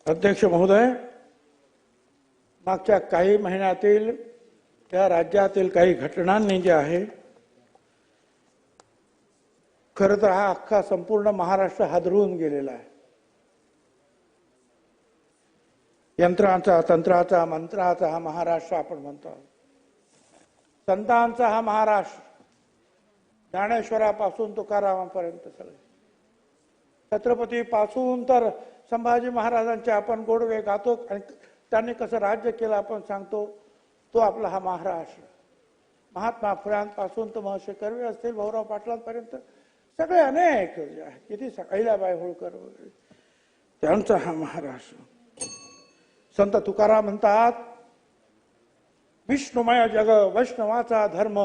अध्यक्ष महोदय, मागच्या काही महिन्यातील या राज्यातील काही घटनांनी जे आहे, खरं तर हा अख्खा संपूर्ण महाराष्ट्र हादरवून गेलेला आहे. यंत्रांचा, तंत्राचा, मंत्राचा हा महाराष्ट्र आपण म्हणतो. संतांचा हा महाराष्ट्र, ज्ञानेश्वरापासून तुकारामापर्यंत सगळे, छत्रपती पासून तर संभाजी महाराजांचे आपण गोडवे गातो आणि त्यांनी कसं राज्य केलं आपण सांगतो. तो आपला हा महाराष्ट्र. महात्मा फुल्यांपासून तर महर्षी कर्वे असतील, भाऊराव पाटलांपर्यंत सगळे अनेक जे आहे, किती अहिल्याबाई होळकर वगैरे, त्यांचा हा महाराष्ट्र. संत तुकाराम म्हणतात, विष्णुमय जग वैष्णवाचा धर्म,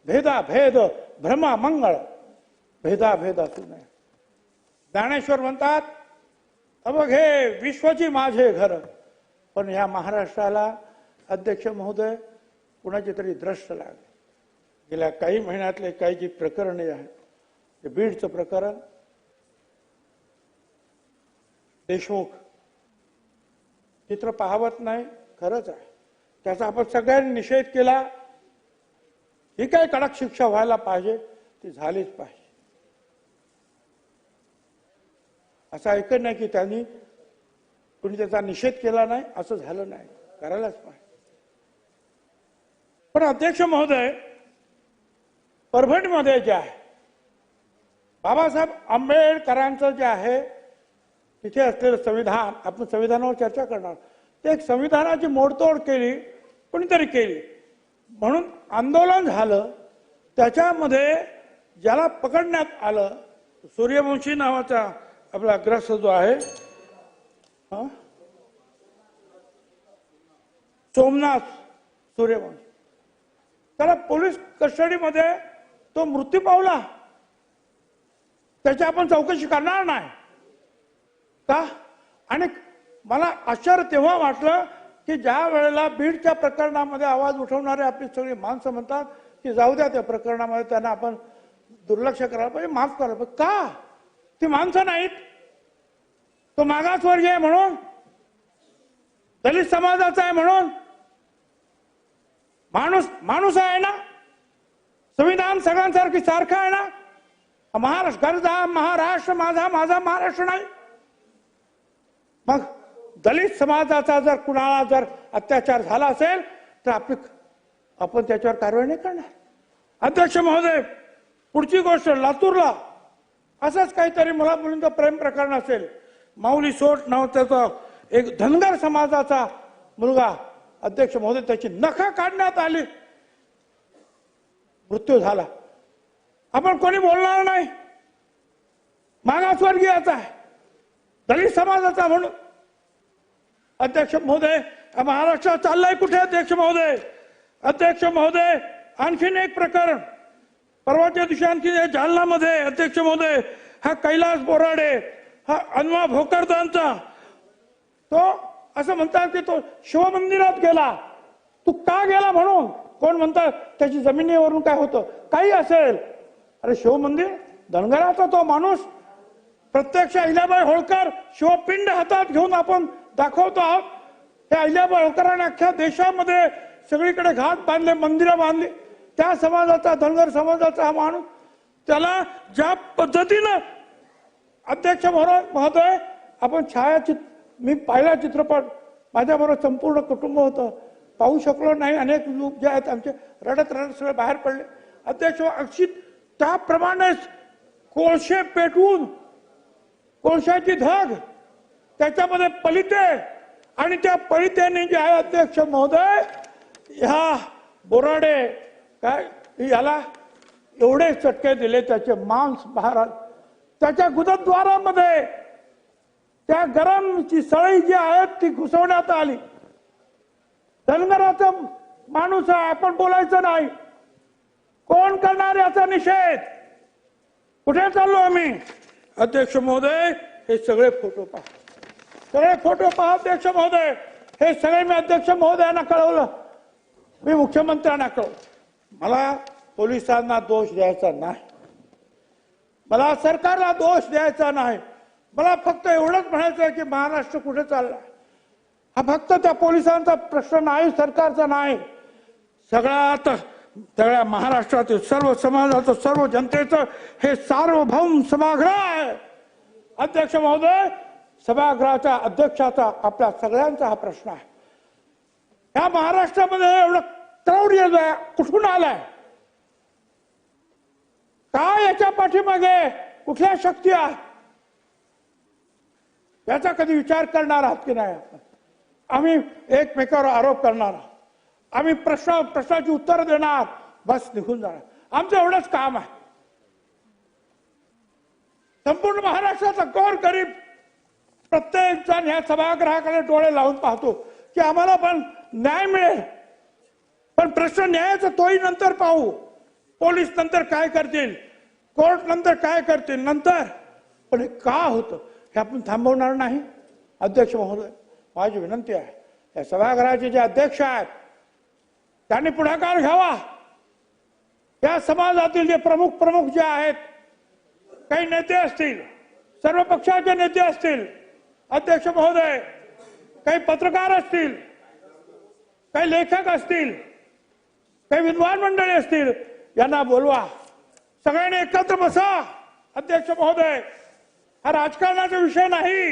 भेदा भेद भ्रमा मंगळ, भेदा भेद असू नये. ज्ञानेश्वर म्हणतात, अवघे विश्वची माझे घर. पण या महाराष्ट्राला अध्यक्ष महोदय कुणाची तरी द्रष्ट लागली. गेल्या काही महिन्यातले काही जी प्रकरणे आहेत, ते बीडचं प्रकरण, देशमुख चित्र पाहवत नाही, खरंच आहे, त्याचा आपण सगळ्यांनी निषेध केला. ही काय कडक शिक्षा व्हायला पाहिजे, ती झालीच पाहिजे. असं ऐकत नाही की त्यांनी कुणी त्याचा निषेध केला नाही, असं झालं नाही, करायलाच पाहिजे. पण अध्यक्ष महोदय, परभणीमध्ये जे आहे, बाबासाहेब आंबेडकरांचं जे आहे तिथे असलेलं संविधान, आपण संविधानावर चर्चा करणार, ते एक संविधानाची मोडतोड केली, कोणीतरी केली म्हणून आंदोलन झालं. त्याच्यामध्ये ज्याला पकडण्यात आलं, सूर्यवंशी नावाचा आपला ग्रस्त जो आहे, सोमनाथ सूर्यवंशी, त्याला पोलीस कस्टडीमध्ये तो मृत्यू पावला. त्याची आपण चौकशी करणार नाही का? आणि मला आश्चर्य तेव्हा वाटलं की ज्या वेळेला बीडच्या प्रकरणामध्ये आवाज उठवणारे आपली सगळी माणसं म्हणतात की जाऊ द्या, त्या प्रकरणामध्ये त्यांना आपण दुर्लक्ष करायला पाहिजे, माफ करायला पाहिजे. का? ती माणसं नाहीत, तो मागासवर्गीय आहे म्हणून, दलित समाजाचा आहे म्हणून. माणूस आहे ना, संविधान सगळ्यांसारखी सारखं आहे ना. महाराष्ट्र गरजा महाराष्ट्र माझा, माझा महाराष्ट्र नाही. मग दलित समाजाचा जर कुणाला जर अत्याचार झाला असेल तर आपण त्याच्यावर कारवाई नाही करणार. अध्यक्ष महोदय, पुढची गोष्ट, लातूरला असंच काहीतरी मुला मुलींचं प्रेम प्रकरण असेल. माऊली सोट नाव त्याचा एक धनगर समाजाचा मुलगा, अध्यक्ष महोदय, त्याची नखं काढण्यात आली, मृत्यू झाला. आपण कोणी बोलणार नाही. मागासवर्गीयाचा आहे, दलित समाजाचा म्हणून. अध्यक्ष महोदय, महाराष्ट्रात चाललाय कुठे? अध्यक्ष महोदय, अध्यक्ष महोदय, आणखीन एक प्रकरण परवाच्या दिवशी आणखी जालनामध्ये, अध्यक्ष महोदय, हा कैलास बोराडे, हा अनवा भोकरदांचा, तो असं म्हणतात की तो शिवमंदिरात गेला. तू का गेला म्हणून कोण म्हणतात त्याची जमिनीवरून काय होतं, काही असेल. अरे शिवमंदिर, धनगराचा तो माणूस, प्रत्यक्ष अहिल्याबाई होळकर शिवपिंड हातात घेऊन आपण दाखवतो आहोत. त्या अहिल्याबाई होळकरांनी अख्ख्या देशामध्ये सगळीकडे घाट बांधले, मंदिरं बांधली. त्या समाजाचा, धनगर समाजाचा हा माणूस, त्याला ज्या पद्धतीनं, अध्यक्ष महोदय, आपण छायाचित्र, मी पाहिला चित्रपट, माझ्याबरोबर संपूर्ण कुटुंब होतं, पाहू शकलो नाही. अनेक लोक जे आहेत आमचे रडत रडत सगळे बाहेर पडले. अध्यक्ष, अक्षित त्याप्रमाणेच कोळशे पेटवून, कोळशाची धग, त्याच्यामध्ये पलिते, आणि त्या पलितेने जे आहे अध्यक्ष महोदय, ह्या बोराडे काय याला एवढे चटके दिले, त्याचे मांस बाहेर, त्याच्या गुदद्वारामध्ये त्या गरमची सळई जी आहे ती घुसवण्यात आली. धनगराचा माणूस आहे, आपण बोलायचं नाही. कोण करणार याचा निषेध? कुठे चाललो आम्ही? अध्यक्ष महोदय, हे सगळे फोटो पहा, सगळे फोटो पहा. अध्यक्ष महोदय, हे सगळे मी अध्यक्ष महोदयांना कळवलं, मी मुख्यमंत्र्यांना कळवलं. मला पोलिसांना दोष द्यायचा नाही, मला सरकारला दोष द्यायचा नाही. मला फक्त एवढंच म्हणायचं आहे की महाराष्ट्र कुठे चालला हा फक्त त्या पोलिसांचा प्रश्न नाही, सरकारचा नाही, सगळ्या महाराष्ट्रातील सर्व समाजाचं, सर्व जनतेचं हे सार्वभौम सभागृह आहे. अध्यक्ष महोदय, सभागृहाच्या अध्यक्षाचा आपल्या सगळ्यांचा हा प्रश्न आहे. या महाराष्ट्रामध्ये एवढं क्रौर्य कुठून आलंय? काय याच्या पाठीमागे कुठल्या शक्ती आहेत? याचा कधी विचार करणार आहात की नाही? आम्ही एकमेकावर आरोप करणार, आम्ही प्रश्नाची उत्तर देणार, बस निघून जाणार. आमचं एवढंच काम आहे. संपूर्ण महाराष्ट्राचा गोरगरीब प्रत्येक जण ह्या सभागृहाकडे डोळे लावून पाहतो की आम्हाला पण न्याय मिळेल. पण प्रश्न न्यायाचा तोही नंतर पाहू. पोलीस नंतर काय करतील, कोर्ट नंतर काय करतील नंतर, पण हे का होतं हे आपण थांबवणार नाही. अध्यक्ष महोदय, माझी विनंती आहे, या सभागृहाचे जे अध्यक्ष आहेत त्यांनी पुढाकार घ्यावा. या समाजातील जे प्रमुख जे आहेत, काही नेते असतील, सर्व पक्षाचे नेते असतील, अध्यक्ष महोदय, काही पत्रकार असतील, काही लेखक असतील, काही विद्वान मंडळी असतील, यांना बोलवा, सगळ्यांनी एकत्र बसा. अध्यक्ष महोदय, हा राजकारणाचा विषय नाही,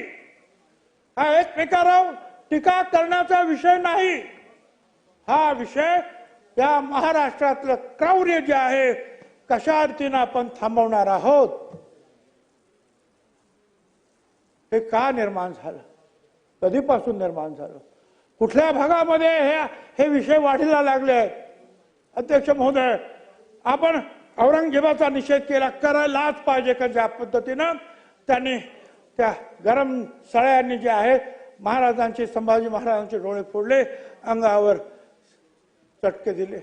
हा एकमेकावर टीका करण्याचा विषय नाही. हा विषय या महाराष्ट्रातलं क्रौर्य जे आहे कशा अर्थीनं आपण थांबवणार आहोत, हे का निर्माण झालं, कधीपासून निर्माण झालं, कुठल्या भागामध्ये हे विषय वाढीला लागले. अध्यक्ष महोदय, आपण औरंगजेबाचा निषेध केला, करायलाच पाहिजे का ज्या पद्धतीनं त्यांनी त्या गरम सळ्यांनी जे आहे महाराजांचे, संभाजी महाराजांचे डोळे फोडले, अंगावर चटके दिले.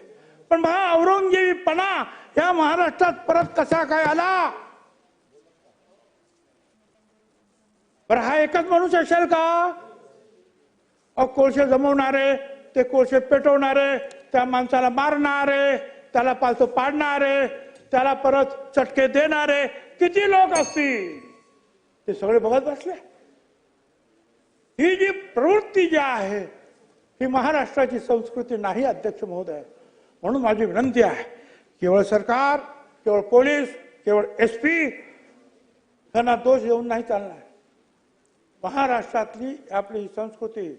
पण हा औरंगजेबीपणा या महाराष्ट्रात परत कसा काय आला? पण हा एकच माणूस असेल का? कोळसे जमवणारे, ते कोळसे पेटवणारे, त्या माणसाला मारणारे, त्याला पालतो पाडणारे, त्याला परत चटके देणारे किती लोक असतील ते सगळे बघत बसले. ही जी प्रवृत्ती जी आहे ही महाराष्ट्राची संस्कृती नाही. अध्यक्ष महोदय, म्हणून माझी विनंती आहे, केवळ सरकार, केवळ पोलीस, केवळ SP यांना दोष देऊन नाही चालणार. महाराष्ट्रातली आपली संस्कृती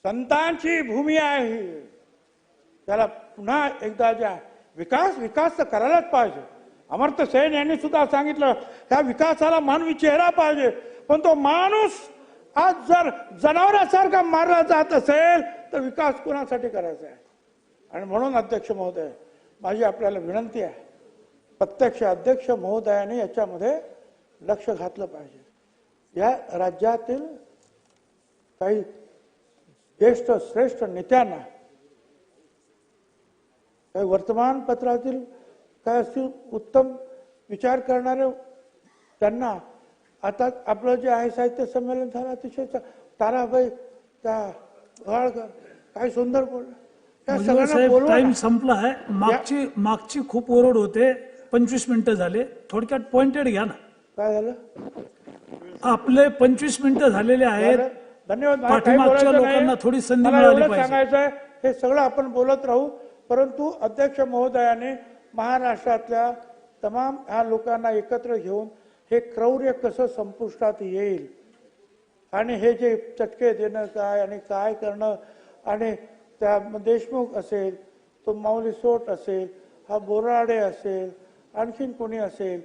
संतांची भूमी आहे, त्याला पुन्हा एकदा ज्या विकास तर करायलाच पाहिजे. अमर्त्य सेन यांनी सुद्धा सांगितलं, त्या विकासाला मानवी चेहरा पाहिजे. पण तो माणूस आज जर जनावरासारखा मारला जात असेल तर विकास कोणासाठी करायचा आहे? आणि म्हणून अध्यक्ष महोदय, माझी आपल्याला विनंती आहे, प्रत्यक्ष अध्यक्ष महोदयाने याच्यामध्ये लक्ष घातलं पाहिजे. या राज्यातील काही ज्येष्ठ श्रेष्ठ नेत्यांना, काही वर्तमानपत्रातील काय असतील उत्तम विचार करणारे, त्यांना आता आपलं जे आहे साहित्य संमेलन झालं, अतिशय ताराबाई त्या काय सुंदर बोललं. त्या सगळ्यांना टाइम संपला आहे. मागची खूप ओरड होते. 25 मिनिटं झाले, थोडक्यात पॉइंटेड घ्या ना. काय झालं? आपले 25 मिनिटं झालेले आहेत. धन्यवाद. पाठीमागच्या लोकांना थोडी संधी मिळाली पाहिजे. सांगायचंय हे सगळं आपण बोलत राहू, परंतु अध्यक्ष महोदयाने महाराष्ट्रातल्या तमाम ह्या लोकांना एकत्र घेऊन हे क्रौर्य कसं संपुष्टात येईल आणि हे जे चटके देणं काय आणि काय करणं, आणि त्या देशमुख असेल, तो माऊली सोट असेल, हा बोराडे असेल, आणखीन कोणी असेल,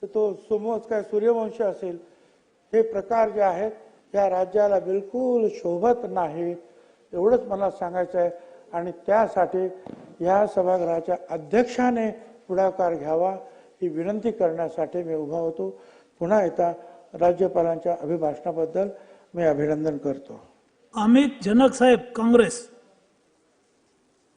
तो सूर्यवंशी असेल, हे प्रकार जे आहेत या राज्याला बिलकुल शोभत नाही. एवढंच मला सांगायचं आहे. आणि त्यासाठी या सभागृहाच्या अध्यक्षाने पुढाकार घ्यावा ही विनंती करण्यासाठी मी उभा होतो. पुन्हा एकदा राज्यपालांच्या अभिभाषणाबद्दल मी अभिनंदन करतो. अमित जनक साहेब, काँग्रेस.